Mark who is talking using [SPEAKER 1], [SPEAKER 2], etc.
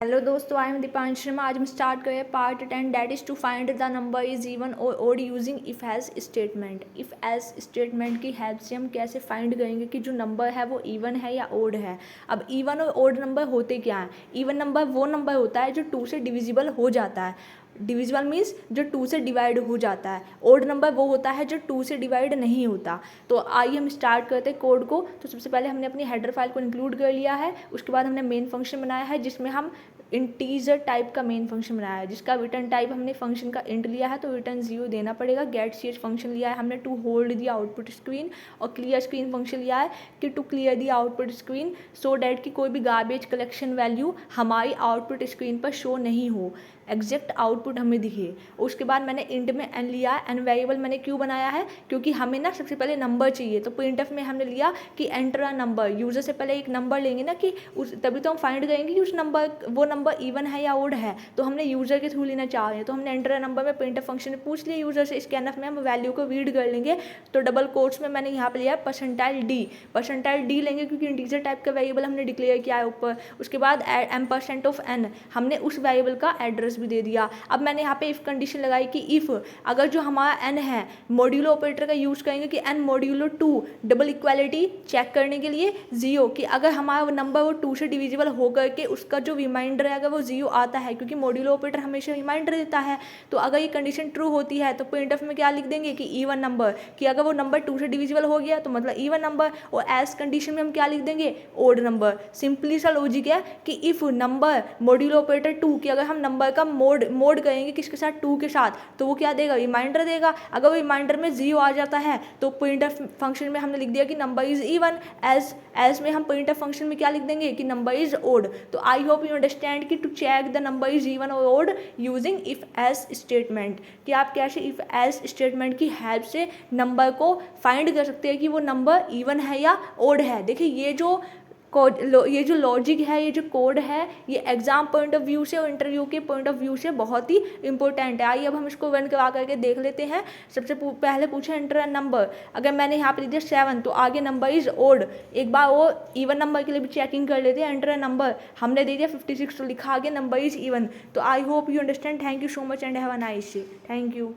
[SPEAKER 1] Hello दोस्तों, I am Deepansh Sharma. आज हम स्टार्ट करें part 10 that is to find the number is even और odd using if else statement. If else statement की help से हम कैसे फाइंड करेंगे कि जो नंबर है वो इवन है या ओड है। अब इवन और ओड नंबर होते क्या हैं? इवन नंबर वो नंबर होता है जो 2 से डिविजिबल हो जाता है। डिविजिबल मीन्स जो 2 से डिवाइड हो जाता है। ओड नंबर वो होता है जो 2 से डिवाइड नहीं होता। तो आइए हम स्टार्ट करते हैं कोड को। तो सबसे पहले हमने अपनी हेडर फाइल को इंक्लूड कर लिया है। उसके बाद हमने मेन फंक्शन बनाया है जिसमें हम इंटीजर टाइप का मेन फंक्शन बनाया है, जिसका रिटर्न टाइप हमने फंक्शन का इंट लिया है तो रिटर्न 0 देना पड़ेगा। गेट ch फंक्शन लिया है हमने to hold the output screen, और क्लियर स्क्रीन फंक्शन लिया है कि to clear the output screen so that कि कोई भी गार्बेज कलेक्शन वैल्यू हमारी आउटपुट स्क्रीन पर शो नहीं हो, एग्जैक्ट आउटपुट हमें दिखे। उसके बाद मैंने इंट में एन लिया है। एन वेरिएबल मैंने क्यों बनाया है? क्योंकि हमें ना सबसे पहले नंबर चाहिए, तो printf में हमने लिया कि एंटर अ नंबर। यूजर से पहले एक नंबर लेंगे ना, कि उस तभी तो हम फाइंड करेंगे कि उस नंबर वो नंबर इवन है या ओड है। तो हमने यूजर के थ्रू लेना चाह रहे हैं, तो हमने एंटर अ नंबर में printf फंक्शन में पूछ लिया यूजर से। स्कैनफ में हम वैल्यू को रीड कर लेंगे। तो डबल कोट्स में मैंने यहाँ पे लिया %d लेंगे क्योंकि इंटीजर टाइप का वेरिएबल हमने डिक्लेयर किया है ऊपर। उसके बाद m% ऑफ n, हमने उस वेरिएबल का एड्रेस भी दे दिया। अब मैंने यहाँ पे इफ कंडीशन लगाई कि इफ अगर जो हमारा n है, मॉड्यूलो ऑपरेटर का यूज करेंगे कि n modulo 2, double equality check करने के लिए 0, कि अगर हमारा नंबर वो 2 से डिविजिबल होकर के उसका जो रिमाइंडर है अगर वो 0 आता है, क्योंकि मॉड्यूलो ऑपरेटर हमेशा रिमाइंडर देता है। तो अगर ये कंडीशन ट्रू होती है तो printf में क्या लिख देंगे कि इवन नंबर, कि अगर वो नंबर 2 से डिविजिबल हो गया तो मतलब इवन नंबर। और एज कंडीशन में हम क्या लिख देंगे? Odd number. सिंपली सा लॉजिक है कि इफ नंबर मॉड्यूलो ऑपरेटर 2, कि अगर हम नंबर का मोड करेंगे किसके साथ? 2 के साथ, तो वो क्या देगा? रिमाइंडर देगा। अगर वो रिमाइंडर में 0 आ जाता है तो printf फंक्शन में हमने लिख दिया कि नंबर इज इवन। एज में हम printf फंक्शन में क्या लिख देंगे कि नंबर इज ओड। तो आई होप यू अंडरस्टैंड कि to check the number is even और odd using if else statement, कि आप कैसे इफ एज स्टेटमेंट की हेल्प से नंबर को फाइंड कर सकते हैं कि वो नंबर इवन है या ओड है। देखिए ये जो लॉजिक है, ये जो कोड है, ये एग्जाम पॉइंट ऑफ व्यू से और इंटरव्यू के पॉइंट ऑफ व्यू से बहुत ही इंपॉर्टेंट है। आइए अब हम इसको रन करवा करके देख लेते हैं। सबसे पहले पूछे एंटर अ नंबर। अगर मैंने यहाँ पे लिख दिया 7 तो आगे नंबर इज ओड। एक बार वो इवन नंबर के लिए भी चेकिंग कर लेते हैं। एंटर अ नंबर हमने दे दिया 56 तो लिखा आगे नंबर इज इवन। तो I hope you understand. Thank you so much and have a nice day. Thank you.